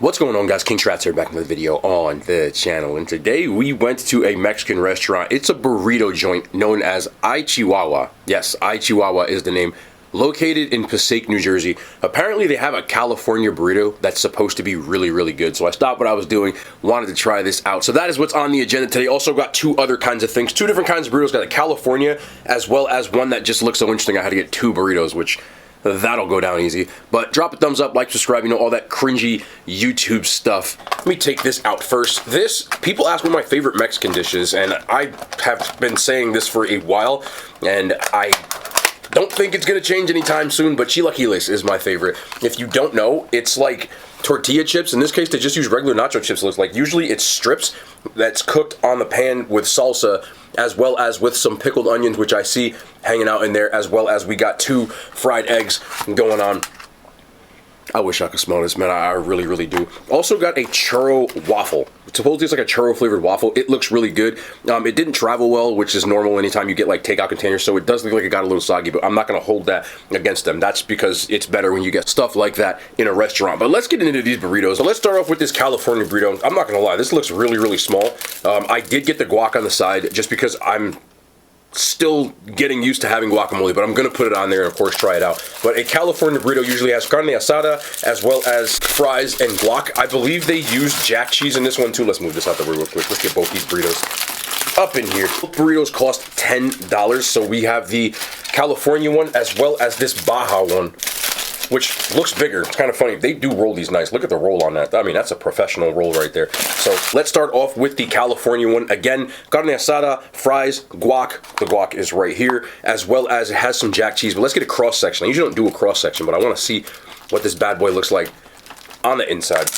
What's going on, guys? King Strats here, back in the video on the channel, and today we went to a Mexican restaurant. It's a burrito joint known as Ay Chihuahua. Yes, Ay Chihuahua is the name. Located in Passaic, New Jersey. Apparently they have a California burrito that's supposed to be really good. So I stopped what I was doing, wanted to try this out. So that is what's on the agenda today. Also got two other kinds of things, two different kinds of burritos. Got a California as well as one that just looks so interesting. I had to get two burritos, which that'll go down easy. But drop a thumbs up, like, subscribe, you know, all that cringy YouTube stuff. Let me take this out first. This, people ask me my favorite Mexican dishes, and I have been saying this for a while, and I don't think it's gonna change anytime soon, but Chilaquiles is my favorite. If you don't know, it's like tortilla chips. In this case, they just use regular nacho chips, it looks like. Usually it's strips that's cooked on the pan with salsa, as well as with some pickled onions, which I see hanging out in there, as well as we got two fried eggs going on. I wish I could smell this, man. I really do. Also got a churro waffle. Supposedly it's like a churro flavored waffle. It looks really good. It didn't travel well, which is normal anytime you get like takeout containers, so it does look like it got a little soggy, but I'm not gonna hold that against them. That's because it's better when you get stuff like that in a restaurant. But let's get into these burritos. So let's start off with this California burrito. I'm not gonna lie, this looks really small. I did get the guac on the side just because I'm still getting used to having guacamole, but I'm gonna put it on there and of course try it out. But a California burrito usually has carne asada as well as fries and guac. I believe they use jack cheese in this one too. Let's move this out the way real quick. Let's get both these burritos up in here. Both burritos cost $10, so we have the California one as well as this Baja one, which looks bigger. It's kind of funny. They do roll these nice. Look at the roll on that. I mean, that's a professional roll right there. So let's start off with the California one. Again, carne asada, fries, guac. The guac is right here, as well as it has some jack cheese. But let's get a cross section. I usually don't do a cross section, but I want to see what this bad boy looks like on the inside.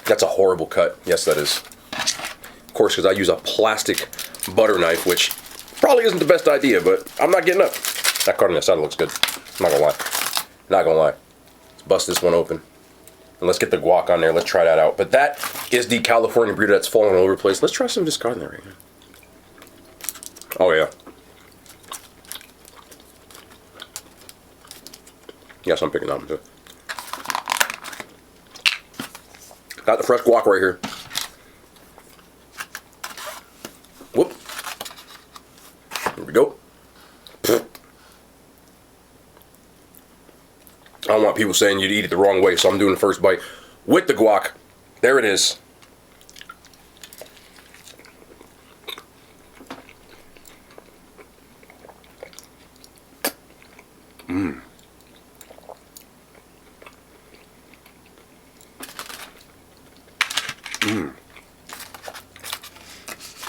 That's a horrible cut. Yes, that is. Of course, because I use a plastic butter knife, which probably isn't the best idea, but I'm not getting up. That carne asada looks good. I'm not gonna lie. Not gonna lie. Let's bust this one open. And let's get the guac on there. Let's try that out. But that is the California burrito that's falling all over the place. Let's try some of this carne right here. Oh, yeah. Yes, I'm picking that one too. Got the fresh guac right here. Whoop. Here we go. I don't want people saying you'd eat it the wrong way, so I'm doing the first bite with the guac. There it is.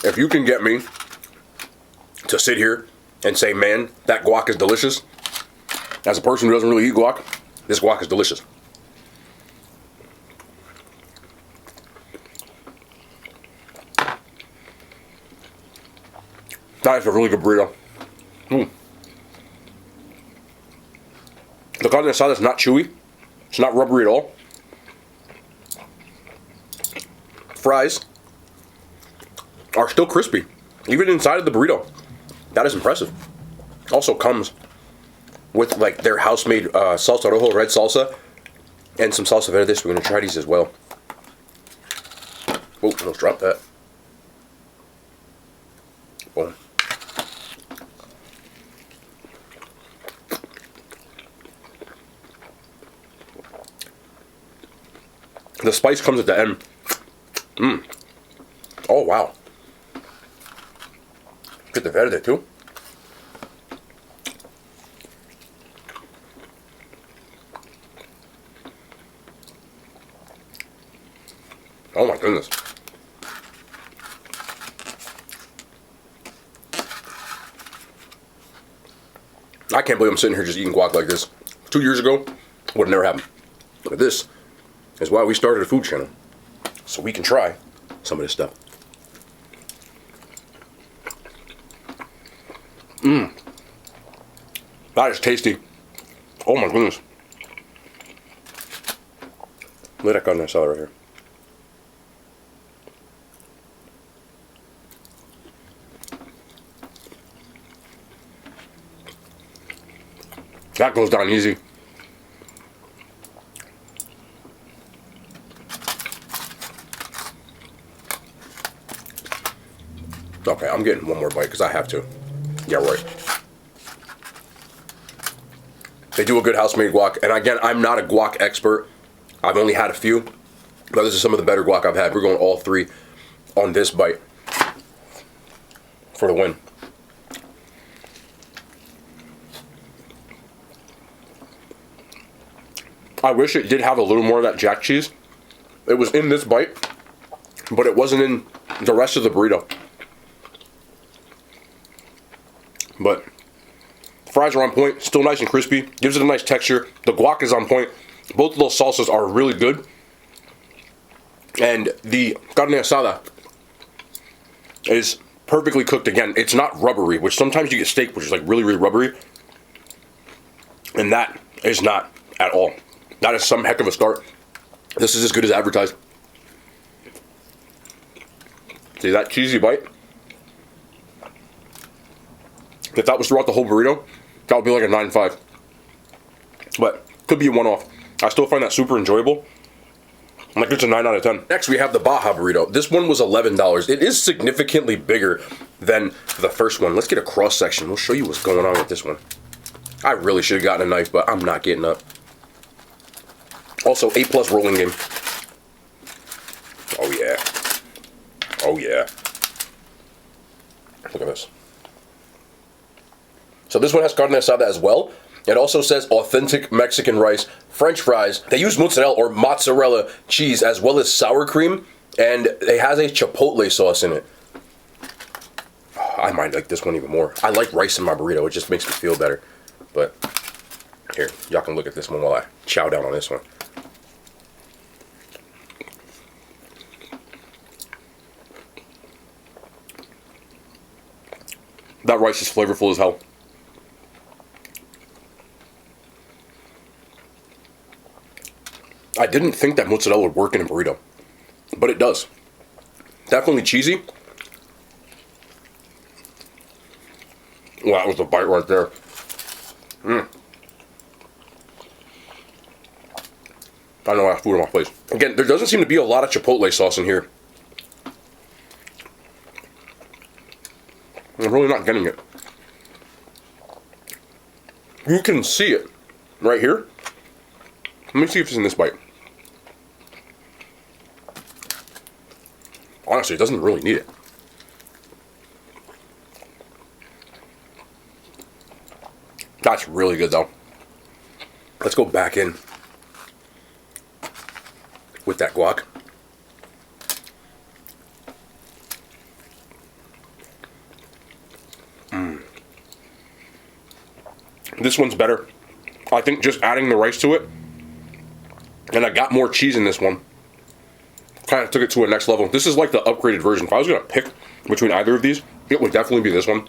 If you can get me to sit here and say, man, that guac is delicious, as a person who doesn't really eat guac, this guac is delicious. That is a really good burrito. The carne asada is not chewy. It's not rubbery at all. Fries are still crispy, even inside of the burrito. That is impressive. Also comes with like their house-made salsa rojo, red salsa, and some salsa verde. We're gonna try these as well. Oh, almost dropped that. Boom. The spice comes at the end. Oh, wow. Get the verde too. Oh my goodness. I can't believe I'm sitting here just eating guac like this. 2 years ago, would have never happened. But this is why we started a food channel. So we can try some of this stuff. That is tasty. Oh my goodness. Look at that carne asada right here. That goes down easy. Okay, I'm getting one more bite because I have to. Yeah, right. They do a good house-made guac. And again, I'm not a guac expert. I've only had a few. But this is some of the better guac I've had. We're going all three on this bite for the win. I wish it did have a little more of that jack cheese. It was in this bite, but it wasn't in the rest of the burrito. But fries are on point, still nice and crispy, gives it a nice texture. The guac is on point. Both of those salsas are really good. And the carne asada is perfectly cooked. Again, it's not rubbery, which sometimes you get steak, which is like really, really rubbery. And that is not at all. That is some heck of a start. This is as good as advertised. See that cheesy bite? If that was throughout the whole burrito, that would be like a 9.5. But could be a one-off. I still find that super enjoyable. Like it's a 9 out of 10. Next we have the Baja burrito. This one was $11. It is significantly bigger than the first one. Let's get a cross section. We'll show you what's going on with this one. I really should have gotten a knife, but I'm not getting up. Also, A+ rolling game. Oh yeah. Oh yeah. Look at this. So this one has carne asada as well. It also says authentic Mexican rice, French fries. They use mozzarella cheese as well as sour cream, and it has a chipotle sauce in it. I might like this one even more. I like rice in my burrito. It just makes me feel better. But here, y'all can look at this one while I chow down on this one. That rice is flavorful as hell. I didn't think that mozzarella would work in a burrito, but it does. Definitely cheesy. Well, that was a bite right there. I know I have food on my plate. Again, there doesn't seem to be a lot of chipotle sauce in here. I'm really not getting it. You can see it right here. Let me see if it's in this bite. Honestly, it doesn't really need it. That's really good though. Let's go back in with that guac. This one's better. I think just adding the rice to it, and I got more cheese in this one, kind of took it to a next level. This is like the upgraded version. If I was going to pick between either of these, it would definitely be this one.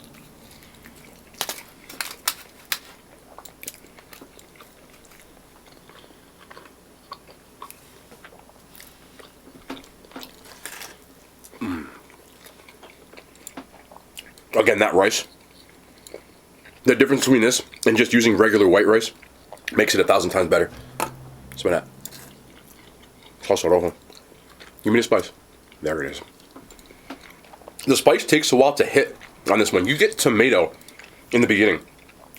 Again, that rice. The difference between this and just using regular white rice makes it 1,000 times better. Smell that. Salsa rojo. Give me the spice. There it is. The spice takes a while to hit on this one. You get tomato in the beginning.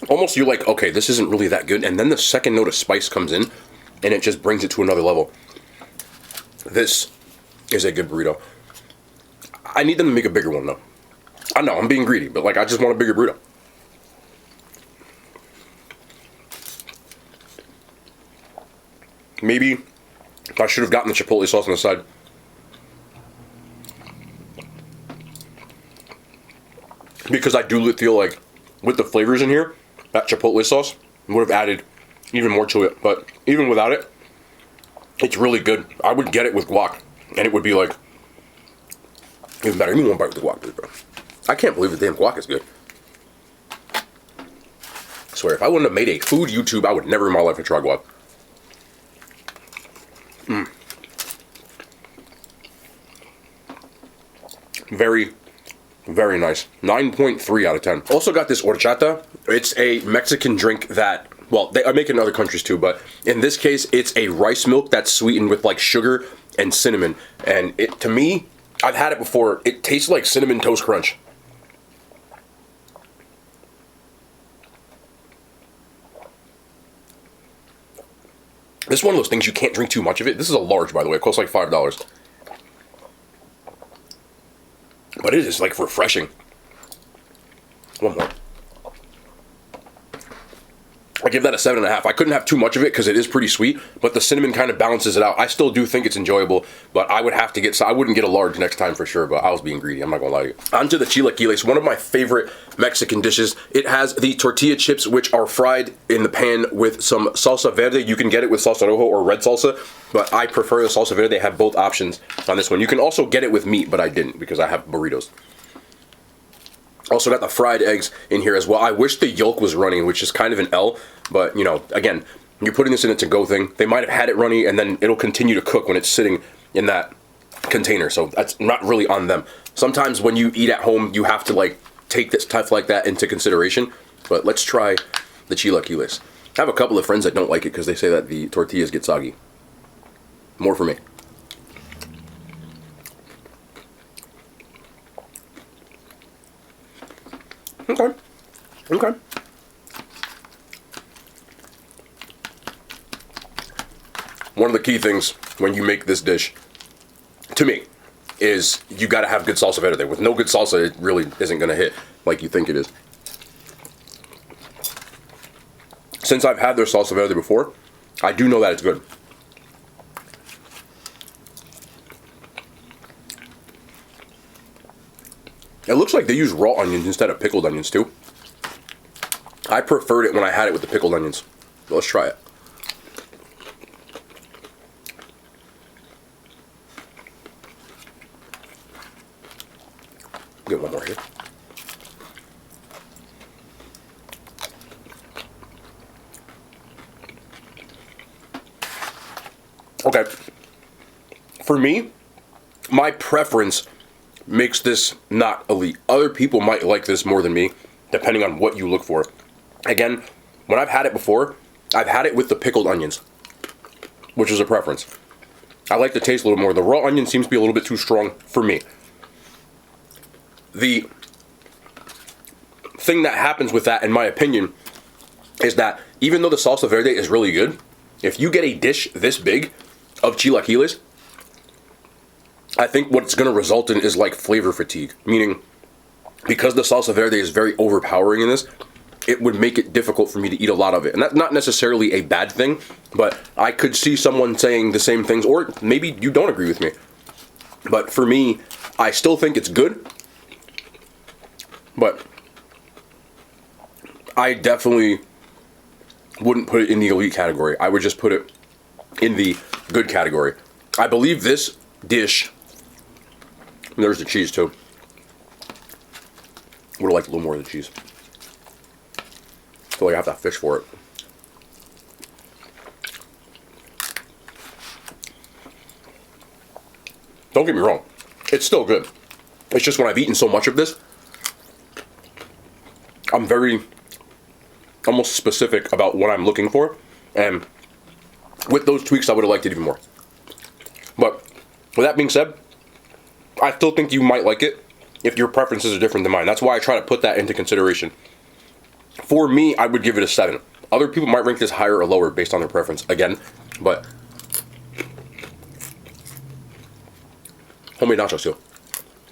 Almost you're like, okay, this isn't really that good. And then the second note of spice comes in and it just brings it to another level. This is a good burrito. I need them to make a bigger one though. I know, I'm being greedy, but like I just want a bigger burrito. Maybe I should have gotten the chipotle sauce on the side. Because I do feel like with the flavors in here, that chipotle sauce would have added even more to it. But even without it, it's really good. I would get it with guac, and it would be like even better. Give me one bite with the guac, please, bro. I can't believe the damn guac is good. I swear, if I wouldn't have made a food YouTube, I would never in my life have tried guac. Very, very nice. 9.3 out of 10. Also got this horchata. It's a Mexican drink that, well, they make it in other countries too, but in this case, it's a rice milk that's sweetened with like sugar and cinnamon. And it, to me, I've had it before. It tastes like Cinnamon Toast Crunch. This is one of those things you can't drink too much of it. This is a large, by the way. It costs like $5. But it is like refreshing. One more. I give that a 7.5. I couldn't have too much of it because it is pretty sweet, but the cinnamon kind of balances it out. I still do think it's enjoyable, but I would have to get, so I wouldn't get a large next time for sure, but I was being greedy, I'm not gonna lie to you. On to the Chilaquiles, one of my favorite Mexican dishes. It has the tortilla chips, which are fried in the pan with some salsa verde. You can get it with salsa rojo or red salsa, but I prefer the salsa verde. They have both options on this one. You can also get it with meat, but I didn't because I have burritos. Also got the fried eggs in here as well. I wish the yolk was runny, which is kind of an L, but you know, again, you're putting this in a to-go thing. They might have had it runny and then it'll continue to cook when it's sitting in that container, so that's not really on them. Sometimes when you eat at home, you have to like take this stuff like that into consideration, but let's try the Chilaquiles. I have a couple of friends that don't like it because they say that the tortillas get soggy. More for me. Okay. Okay. One of the key things when you make this dish, to me, is you gotta have good salsa verde. With no good salsa, it really isn't gonna hit like you think it is. Since I've had their salsa verde before, I do know that it's good. It looks like they use raw onions instead of pickled onions too. I preferred it when I had it with the pickled onions. So let's try it. Get one more here. Okay. For me, my preference makes this not elite. Other people might like this more than me, depending on what you look for. Again, when I've had it before, I've had it with the pickled onions, which is a preference. I like the taste a little more. The raw onion seems to be a little bit too strong for me. The thing that happens with that, in my opinion, is that even though the salsa verde is really good, if you get a dish this big of chilaquiles, I think what it's going to result in is like flavor fatigue. Meaning, because the salsa verde is very overpowering in this, it would make it difficult for me to eat a lot of it. And that's not necessarily a bad thing, but I could see someone saying the same things, or maybe you don't agree with me. But for me, I still think it's good, but I definitely wouldn't put it in the elite category. I would just put it in the good category. I believe this dish, there's the cheese too. Would have liked a little more of the cheese. I feel like I have to fish for it. Don't get me wrong, it's still good. It's just when I've eaten so much of this, I'm very almost specific about what I'm looking for, and with those tweaks I would have liked it even more. But with that being said, I still think you might like it if your preferences are different than mine. That's why I try to put that into consideration. For me, I would give it a 7. Other people might rank this higher or lower based on their preference, again, but homemade nachos too,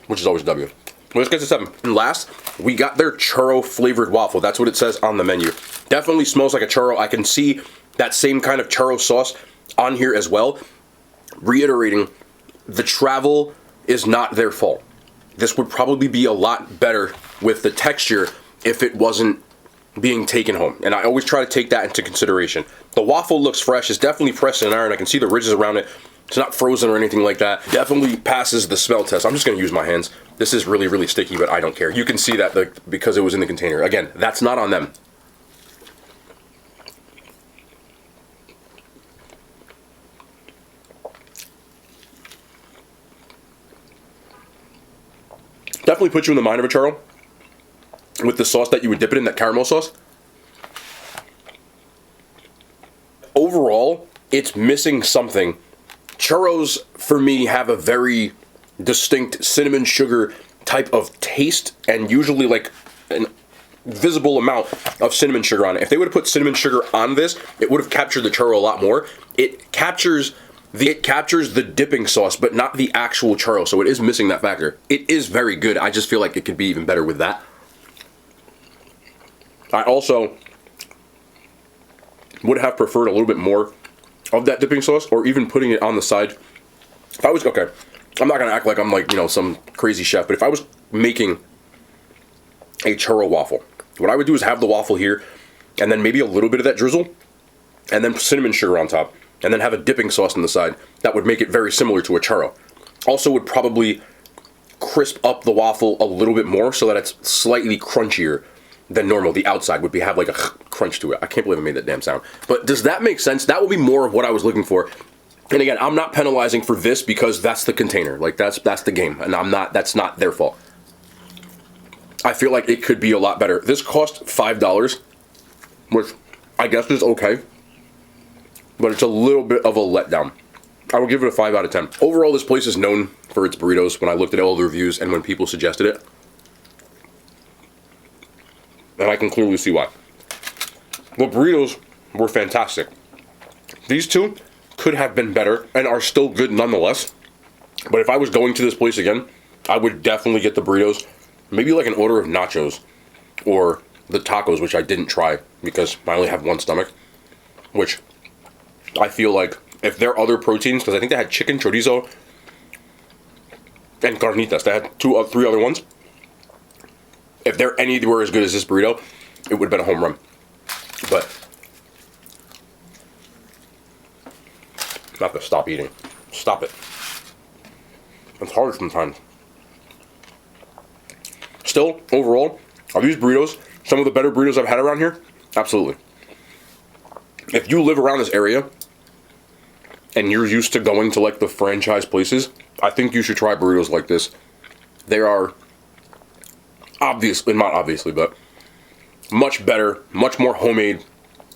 which is always a W. Well, let's get to 7. And last, we got their churro flavored waffle. That's what it says on the menu. Definitely smells like a churro. I can see that same kind of churro sauce on here as well. Reiterating, the travel is not their fault. This would probably be a lot better with the texture if it wasn't being taken home. And I always try to take that into consideration. The waffle looks fresh. It's definitely pressed in iron. I can see the ridges around it. It's not frozen or anything like that. Definitely passes the smell test. I'm just going to use my hands. This is really, really sticky, but I don't care. You can see that because it was in the container. Again, that's not on them. Definitely puts you in the mind of a churro with the sauce that you would dip it in, that caramel sauce. Overall, it's missing something. Churros, for me, have a very distinct cinnamon sugar type of taste, and usually like an visible amount of cinnamon sugar on it. If they would have put cinnamon sugar on this, it would have captured the churro a lot more. It captures the dipping sauce, but not the actual churro, so it is missing that factor. It is very good. I just feel like it could be even better with that. I also would have preferred a little bit more of that dipping sauce, or even putting it on the side. If I was, okay, I'm not gonna act like I'm like, you know, some crazy chef, but if I was making a churro waffle, what I would do is have the waffle here, and then maybe a little bit of that drizzle, and then cinnamon sugar on top, and then have a dipping sauce on the side. That would make it very similar to a churro. Also would probably crisp up the waffle a little bit more so that it's slightly crunchier than normal. The outside would have like a crunch to it. I can't believe I made that damn sound. But does that make sense? That would be more of what I was looking for. And again, I'm not penalizing for this because that's the container. Like that's the game, and that's not their fault. I feel like it could be a lot better. This cost $5, which I guess is okay, but it's a little bit of a letdown. I will give it a 5 out of 10. Overall, this place is known for its burritos when I looked at all the reviews and when people suggested it. And I can clearly see why. The burritos were fantastic. These two could have been better and are still good nonetheless. But if I was going to this place again, I would definitely get the burritos. Maybe like an order of nachos or the tacos, which I didn't try because I only have one stomach. Which I feel like if there are other proteins, because I think they had chicken, chorizo, and carnitas. They had three other ones. If they're anywhere as good as this burrito, it would have been a home run. But I'm not gonna stop eating. Stop it. It's hard sometimes. Still, overall, are these burritos some of the better burritos I've had around here? Absolutely. If you live around this area and you're used to going to like the franchise places, I think you should try burritos like this. They are obviously, not obviously, but much better, much more homemade,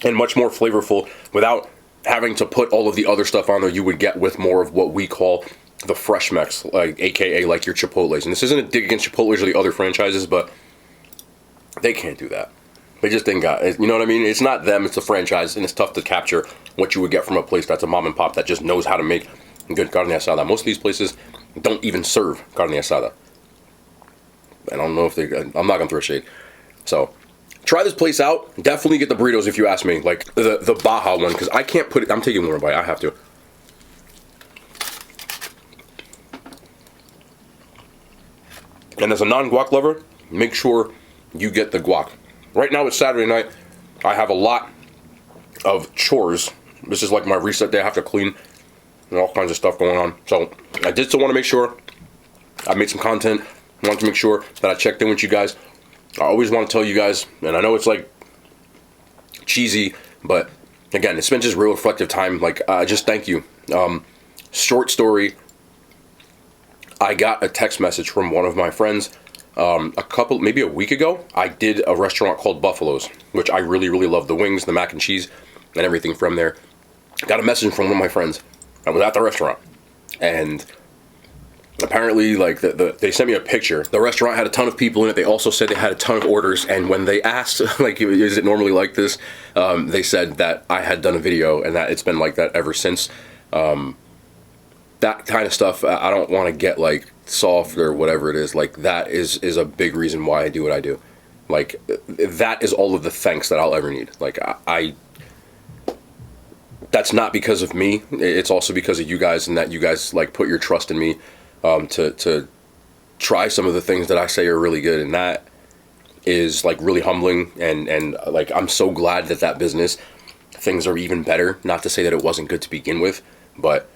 and much more flavorful without having to put all of the other stuff on there you would get with more of what we call the fresh mix, like aka like your Chipotles. And this isn't a dig against Chipotles or the other franchises, but they can't do that. They just ain't got it. You know what I mean? It's not them, it's the franchise, and it's tough to capture what you would get from a place that's a mom and pop that just knows how to make good carne asada. Most of these places don't even serve carne asada. And I don't know if I'm not gonna throw shade. So try this place out. Definitely get the burritos if you ask me. Like the Baja one, because I can't put it. I'm taking one more bite. I have to. And as a non-guac lover, make sure you get the guac. Right now it's Saturday night. I have a lot of chores. This is like my reset day. I have to clean and all kinds of stuff going on. So I did still want to make sure I made some content. I wanted to make sure that I checked in with you guys. I always want to tell you guys, and I know it's like cheesy, but again, it's been just real reflective time. Like, just thank you. Short story. I got a text message from one of my friends maybe a week ago. I did a restaurant called Buffalo's, which I really, really love the wings, the mac and cheese, and everything from there. Got a message from one of my friends. I was at the restaurant, and apparently, like, they sent me a picture. The restaurant had a ton of people in it. They also said they had a ton of orders, and when they asked, like, is it normally like this? They said that I had done a video, and that it's been like that ever since. That kind of stuff, I don't want to get, like, soft or whatever it is. Like, that is a big reason why I do what I do. Like, that is all of the thanks that I'll ever need. Like, that's not because of me. It's also because of you guys, and that you guys, like, put your trust in me to try some of the things that I say are really good, and that is, like, really humbling, and like, I'm so glad that business, things are even better. Not to say that it wasn't good to begin with, but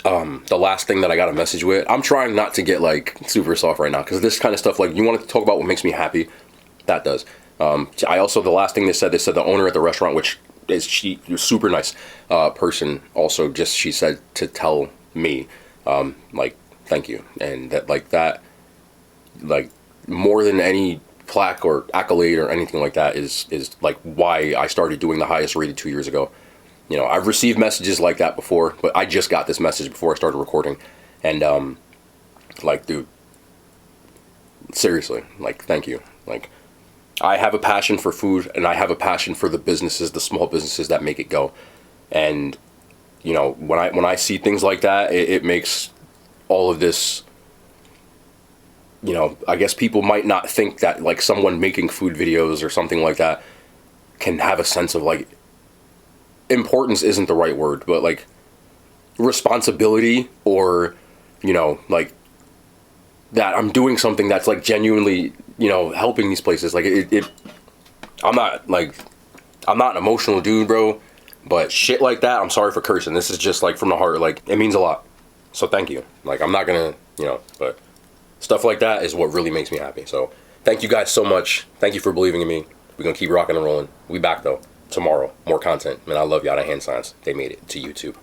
the last thing that I got a message with, I'm trying not to get, like, super soft right now, because this kind of stuff, like, you want to talk about what makes me happy, that does. I also, the last thing they said the owner at the restaurant, which is super nice person, also just, she said to tell me, like, thank you, and that, like, more than any plaque or accolade or anything like that is like why I started doing the highest rated 2 years ago. You know, I've received messages like that before, but I just got this message before I started recording, and like, dude, seriously, like, thank you. Like, I have a passion for food, and I have a passion for the businesses, the small businesses that make it go. And you know, when I see things like that, it makes all of this, you know, I guess people might not think that like someone making food videos or something like that can have a sense of like, importance isn't the right word, but like responsibility, or, you know, like that I'm doing something that's like genuinely, you know, helping these places. Like I'm not an emotional dude, bro, but shit like that, I'm sorry for cursing. This is just like from the heart. Like, it means a lot. So thank you. Like, I'm not gonna, you know, but stuff like that is what really makes me happy. So thank you guys so much. Thank you for believing in me. We're gonna keep rocking and rolling. We back though tomorrow. More content. Man, I love y'all. The hand signs. They made it to YouTube.